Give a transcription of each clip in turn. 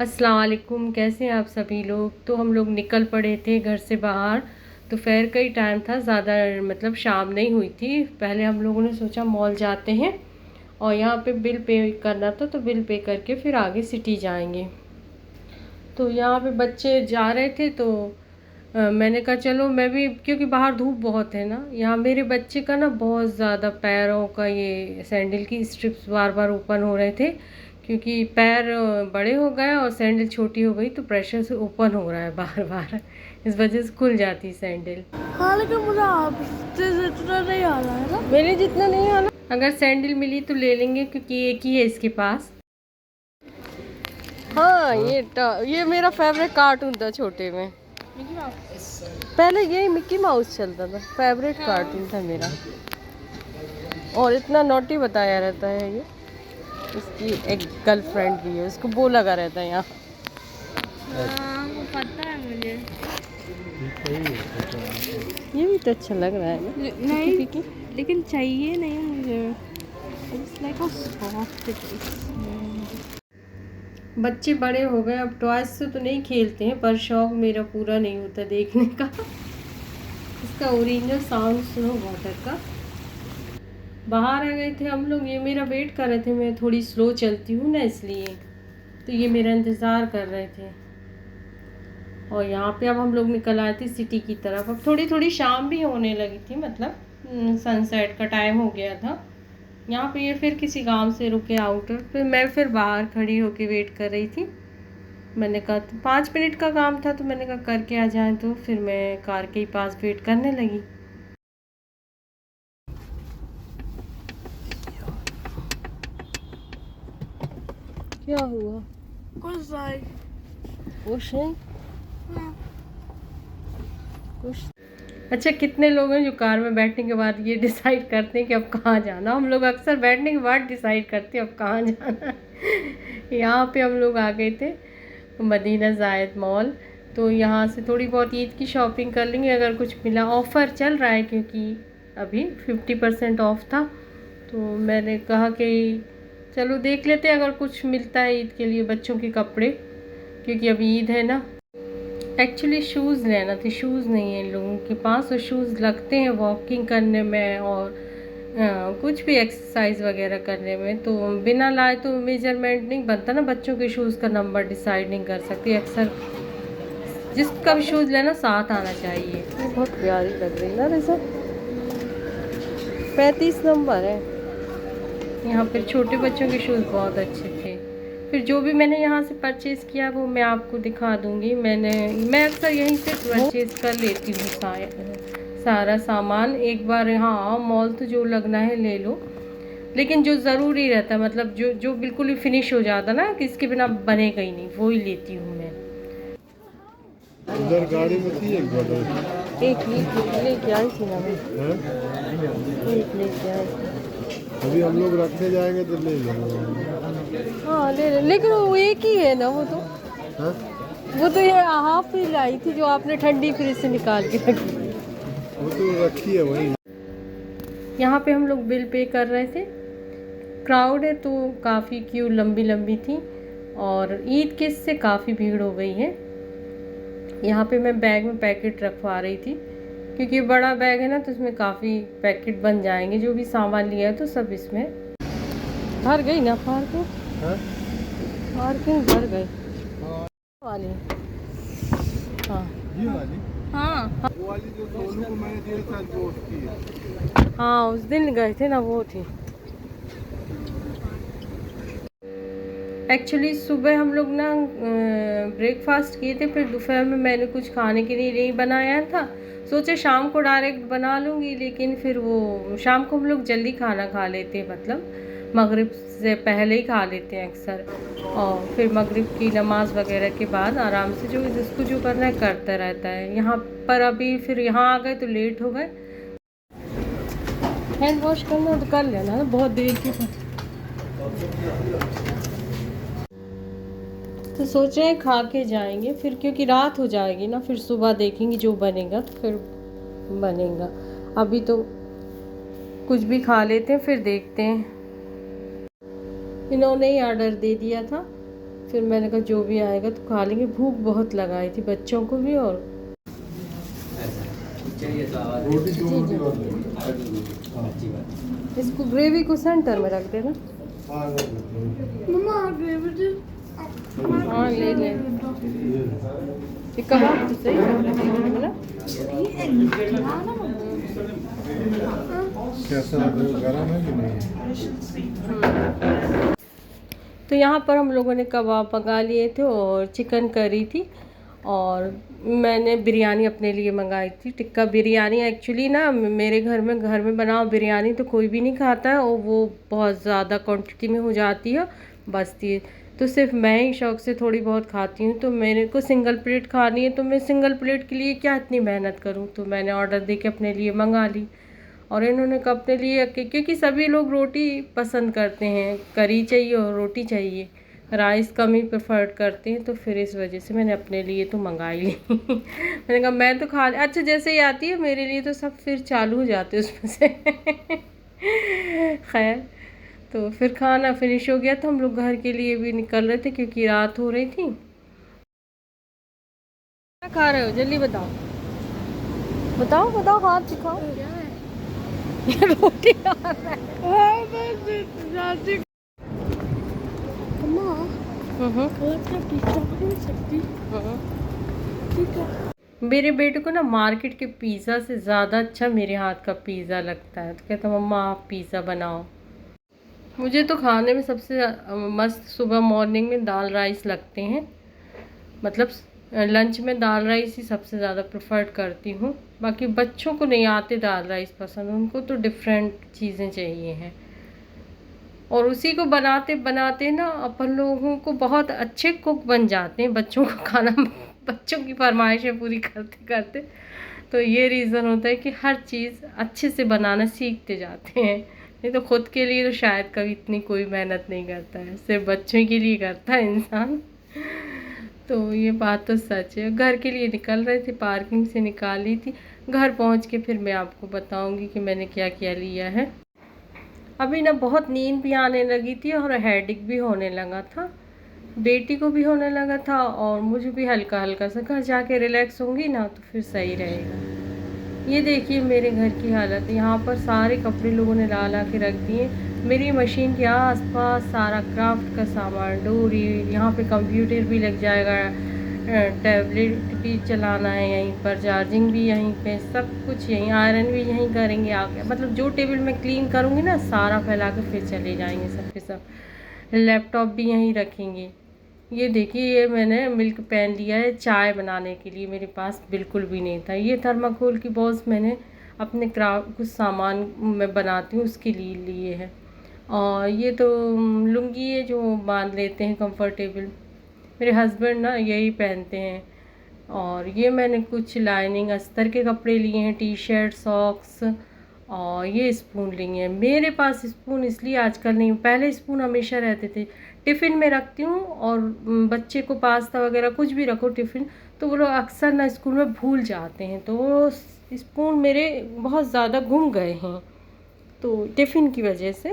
अस्सलाम वालेकुम, कैसे हैं आप सभी लोग। तो हम लोग निकल पड़े थे घर से बाहर। दोपहर का ही टाइम था, ज़्यादा मतलब शाम नहीं हुई थी। पहले हम लोगों ने सोचा मॉल जाते हैं और यहाँ पे बिल पे करना था, तो बिल पे करके फिर आगे सिटी जाएंगे। तो यहाँ पे बच्चे जा रहे थे तो मैंने कहा चलो मैं भी, क्योंकि बाहर धूप बहुत है ना। यहाँ मेरे बच्चे का ना बहुत ज़्यादा पैरों का ये सैंडल की स्ट्रिप्स बार बार ओपन हो रहे थे, क्योंकि पैर बड़े हो गए और सैंडल छोटी हो गई, तो प्रेशर से ओपन हो रहा है बार बार। इस वजह से खुल जाती सैंडल। हाँ, लेकिन मुझे आपसे जितना नहीं आ रहा है ना। मेरे जितना नहीं आना। अगर सैंडल मिली तो ले लेंगे, क्योंकि एक ही है इसके पास। हाँ, ये मेरा फेवरेट कार्टून था छोटे में। पहले यही मिक्की माउस चलता था, फेवरेट कार्टून था मेरा। और इतना नोटी बताया रहता है ये। इसकी एक गर्लफ्रेंड भी है, उसको वो लगा रहता है यहाँ। हाँ, वो पता है मुझे। ये भी तो अच्छा लग रहा है ना। नहीं, पिकी। लेकिन चाहिए नहीं मुझे। It's like a soft piece. बच्चे बड़े हो गए, अब टॉयज से तो नहीं खेलते हैं, पर शौक मेरा पूरा नहीं होता देखने का। इसका ओरिजिनल साउंड सुनो वाटर का। बाहर आ गए थे हम लोग, ये मेरा वेट कर रहे थे। मैं थोड़ी स्लो चलती हूँ ना, इसलिए तो ये मेरा इंतज़ार कर रहे थे। और यहाँ पे अब हम लोग निकल आए थे सिटी की तरफ। अब थोड़ी थोड़ी शाम भी होने लगी थी, मतलब सनसेट का टाइम हो गया था। यहाँ पे ये फिर किसी गांव से रुके आउटर, फिर मैं फिर बाहर खड़ी होके वेट कर रही थी। मैंने कहा 5 मिनट का काम था, तो मैंने कहा करके आ जाए, तो फिर मैं कार के ही पास वेट करने लगी। क्या हुआ? कुछ नहीं। कुछ नहीं। कुछ। अच्छा, कितने लोग हैं जो कार में बैठने के बाद ये डिसाइड करते हैं कि अब कहाँ जाना। हम लोग अक्सर बैठने के बाद डिसाइड करते हैं अब कहाँ जाना है। यहाँ पे हम लोग आ गए थे मदीना ज़ायद मॉल। तो यहाँ से थोड़ी बहुत ईद की शॉपिंग कर लेंगे, अगर कुछ मिला। ऑफ़र चल रहा है, क्योंकि अभी 50% ऑफ था। तो मैंने कहा कि चलो देख लेते हैं, अगर कुछ मिलता है ईद के लिए बच्चों के कपड़े, क्योंकि अभी ईद है ना। एक्चुअली शूज़ लेना थे, शूज़ नहीं है इन लोगों के पास। और शूज़ लगते हैं वॉकिंग करने में और कुछ भी एक्सरसाइज वगैरह करने में। तो बिना लाए तो मेजरमेंट नहीं बनता ना, बच्चों के शूज़ का नंबर डिसाइड नहीं कर सकती। अक्सर जिसका भी शूज़ लेना साथ आना चाहिए। ये बहुत प्यारी लग रही है ना रिजा। 35 नंबर है। यहाँ पर छोटे बच्चों के शूज़ बहुत अच्छे थे। फिर जो भी मैंने यहाँ से परचेज़ किया वो मैं आपको दिखा दूँगी। मैं अक्सर यहीं से परचेज़ कर लेती हूँ सारा सामान एक बार। हाँ, मॉल तो जो लगना है ले लो, लेकिन जो ज़रूरी रहता है, मतलब जो जो बिल्कुल ही फिनिश हो जाता ना, कि इसके बिना बनेगा ही नहीं, वो ही लेती हूँ मैं। उधर गाड़ी में थी एक बार। एक लेके आई थी ना मैं। एक लेके आई थी। अभी हम लोग रखने जाएंगे तो ले लेंगे। हाँ ले ले, लेकिन वो एक ही है ना वो तो। हाँ? वो तो ये हाफ ही लाई थी जो आपने ठंडी फ्रिज से निकाल के रखी। वो तो रखी है वही। यहाँ पे हम लोग बिल पे कर रहे थे। क्राउड है तो काफ़ी क्यू लंबी लंबी थी, और ईद के इससे काफ़ी भीड़ हो गई है। यहाँ पे मैं बैग में पैकेट रखवा रही थी, क्योंकि बड़ा बैग है ना, तो इसमें काफ़ी पैकेट बन जाएंगे। जो भी सामान लिया है तो सब इसमें भर गई ना। पार्किंग हाँ? पार्किंग भर गई वाली। हाँ ये वाली? हाँ वो वाली जो सोनू को मैंने दिया था जो उसकी है। हाँ, उस दिन गए थे ना, वो थी। एक्चुअली सुबह हम लोग ना ब्रेकफास्ट किए थे, फिर दोपहर में मैंने कुछ खाने के लिए नहीं बनाया था। सोचे शाम को डायरेक्ट बना लूँगी, लेकिन फिर वो शाम को हम लोग जल्दी खाना खा लेते हैं, मतलब मगरिब से पहले ही खा लेते हैं अक्सर। और फिर मगरिब की नमाज वगैरह के बाद आराम से जो जिसको जो करना है करता रहता है। यहाँ पर अभी फिर यहाँ आ गए तो लेट हो गए। हैंड वॉश करना तो कर लेना ना, बहुत देर की। तो सोच रहे हैं खा के जाएंगे फिर, क्योंकि रात हो जाएगी ना, फिर सुबह देखेंगे जो बनेगा तो फिर बनेगा। अभी तो कुछ भी खा लेते हैं, फिर देखते हैं। इन्होंने ही ऑर्डर दे दिया था, फिर मैंने कहा जो भी आएगा तो खा लेंगे, भूख बहुत लगाई थी बच्चों को भी। और रोटी जो रोटी वाली इसको ग्रेवी को सेंटर में रख देना। हाँ मम्मा ग्रेवी हाँ ले ले, ये कबाब तो सही लग रहा है ना। कैसा लग रहा है, गरम है कि नहीं? तो यहाँ पर हम लोगों ने कबाब मंगा लिए थे और चिकन करी थी, और मैंने बिरयानी अपने लिए मंगाई थी, टिक्का बिरयानी। एक्चुअली ना मेरे घर में बनाओ बिरयानी तो कोई भी नहीं खाता है, और वो बहुत ज़्यादा क्वांटिटी में हो जाती है, बचती है। तो सिर्फ मैं ही शौक़ से थोड़ी बहुत खाती हूँ, तो मेरे को सिंगल प्लेट खानी है, तो मैं सिंगल प्लेट के लिए क्या इतनी मेहनत करूँ। तो मैंने ऑर्डर दे के अपने लिए मंगा ली, और इन्होंने अपने लिए, क्योंकि सभी लोग रोटी पसंद करते हैं, करी चाहिए और रोटी चाहिए, राइस कम ही प्रेफर करते हैं, तो फिर इस वजह से मैंने अपने लिए तो मंगाई ली। मैंने कहा मैं तो खा, अच्छा जैसे ही आती है मेरे लिए तो सब फिर चालू हो जाते उसमें से। खैर, तो फिर खाना फिनिश हो गया, तो हम लोग घर के लिए भी निकल रहे थे क्योंकि रात हो रही थी। क्या खा रहे हो, जल्दी बताओ बताओ बताओ, हाथ दिखाओ। रोटी खा रहा है। मेरे बेटे को ना मार्केट के पिज़्ज़ा से ज़्यादा अच्छा मेरे हाथ का पिज़्ज़ा लगता है, तो कहता मम्मा आप पिज़्ज़ा बनाओ। मुझे तो खाने में सबसे मस्त सुबह मॉर्निंग में दाल राइस लगते हैं, मतलब लंच में दाल राइस ही सबसे ज़्यादा प्रेफर करती हूँ। बाकी बच्चों को नहीं आते दाल राइस पसंद, उनको तो डिफरेंट चीज़ें चाहिए हैं, और उसी को बनाते बनाते ना अपन लोगों को बहुत अच्छे कुक बन जाते हैं, बच्चों को खाना, बच्चों की फरमाइशें पूरी करते करते। तो ये रीज़न होता है कि हर चीज़ अच्छे से बनाना सीखते जाते हैं, नहीं तो ख़ुद के लिए तो शायद कभी इतनी कोई मेहनत नहीं करता है, सिर्फ बच्चों के लिए करता है इंसान। तो ये बात तो सच है। घर के लिए निकल रहे थे, पार्किंग से निकाली थी, घर पहुंच के फिर मैं आपको बताऊंगी कि मैंने क्या क्या लिया है। अभी ना बहुत नींद भी आने लगी थी और हेडेक भी होने लगा था, बेटी को भी होने लगा था, और मुझे भी हल्का हल्का सा। घर जाके रिलैक्स होंगी ना तो फिर सही रहेगा। ये देखिए मेरे घर की हालत, यहाँ पर सारे कपड़े लोगों ने ला ला के रख दिए। मेरी मशीन के आसपास सारा क्राफ्ट का सामान, डोरी, यहाँ पे कंप्यूटर भी लग जाएगा, टैबलेट भी चलाना है यहीं पर, चार्जिंग भी यहीं पे, सब कुछ यहीं, आयरन भी यहीं करेंगे आके। मतलब जो टेबल में क्लीन करूँगी ना सारा फैला कर फिर चले जाएंगे सब के सब। लैपटॉप भी यहीं रखेंगे। ये देखिए ये मैंने मिल्क पैन लिया है चाय बनाने के लिए, मेरे पास बिल्कुल भी नहीं था। ये थर्माकोल की बॉल्स मैंने अपने क्राफ्ट कुछ सामान मैं बनाती हूँ उसके लिए है। और ये तो लुंगी है जो बांध लेते हैं कंफर्टेबल, मेरे हस्बैंड ना यही पहनते हैं। और ये मैंने कुछ लाइनिंग अस्तर के कपड़े लिए हैं, टी शर्ट, सॉक्स, और ये स्पून लिए हैं। मेरे पास स्पून इसलिए आजकल नहीं, पहले स्पून हमेशा रहते थे, टिफ़िन में रखती हूँ, और बच्चे को पास्ता वगैरह कुछ भी रखो टिफ़िन तो वो लोग अक्सर ना स्कूल में भूल जाते हैं, तो वो स्पून मेरे बहुत ज़्यादा गुम गए हैं तो टिफ़िन की वजह से।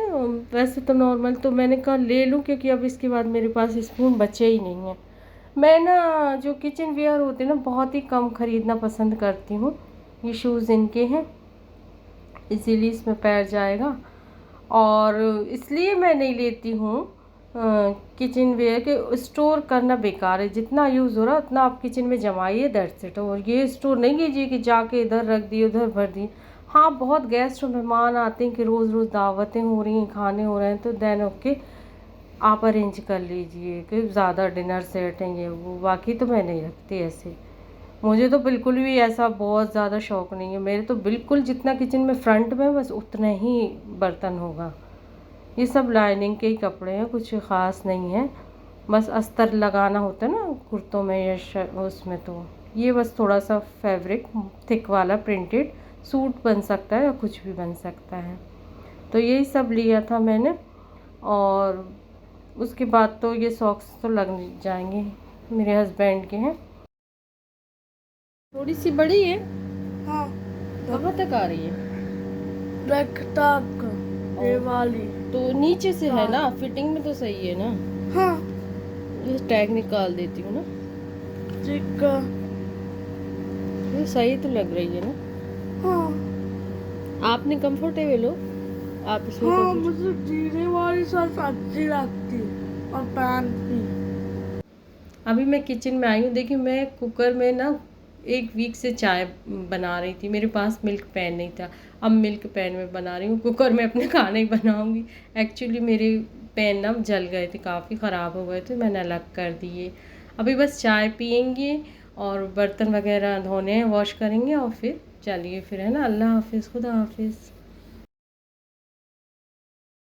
वैसे तो नॉर्मल तो मैंने कहा ले लूँ, क्योंकि अब इसके बाद मेरे पास स्पून बचे ही नहीं हैं। मैं ना जो किचन वेयर होते हैं ना बहुत ही कम ख़रीदना पसंद करती हूँ। ये शूज़ इनके हैं, इसीलिए इसमें पैर जाएगा, और इसलिए मैं नहीं लेती हूँ किचन वेयर के। स्टोर करना बेकार है, जितना यूज़ हो रहा है उतना आप किचन में जमाइए, दैट्स इट। और ये स्टोर नहीं कीजिए कि जाके इधर रख दिए उधर भर दिए। हाँ बहुत गेस्ट और मेहमान आते हैं कि रोज़ रोज़ दावतें हो रही हैं, खाने हो रहे हैं, तो देन ओके आप अरेंज कर लीजिए कि ज़्यादा डिनर सेट हैं ये वो, बाकी तो मैं नहीं रखती ऐसे। मुझे तो बिल्कुल भी ऐसा बहुत ज़्यादा शौक़ नहीं है, मेरे तो बिल्कुल जितना किचन में फ्रंट में बस उतना ही बर्तन होगा। ये सब लाइनिंग के ही कपड़े हैं, कुछ ख़ास नहीं है, बस अस्तर लगाना होता है ना कुर्तों में या उसमें, तो ये बस थोड़ा सा फैब्रिक थिक वाला प्रिंटेड सूट बन सकता है या कुछ भी बन सकता है। तो यही सब लिया था मैंने, और उसके बाद तो ये सॉक्स तो लग जाएंगे, मेरे हस्बैंड के हैं। थोड़ी सी बड़ी है, हाँ कहाँ तक आ रही है? ये वाली तो नीचे से है ना, फिटिंग में तो सही है ना? हाँ ये टैग निकाल देती हूँ ना, ठीक। ये सही तो लग रही है ना। हाँ आपने कंफर्टेबल हो, आप इसमें हाँ, comfort- मुझे जीने वाली सॉस अच्छी लगती है और पैंट भी। अभी मैं किचन में आई हूँ। देखिए मैं कुकर में ना 1 वीक से चाय बना रही थी, मेरे पास मिल्क पैन नहीं था। अब मिल्क पैन में बना रही हूँ, कुकर में अपने खाना ही बनाऊँगी। एक्चुअली मेरे पैन ना जल गए थे, काफ़ी ख़राब हो गए थे, मैंने अलग कर दिए। अभी बस चाय पियेंगे और बर्तन वगैरह धोने हैं, वॉश करेंगे और फिर चलिए फिर, है ना। अल्लाह हाफिज़, खुदा हाफिज़।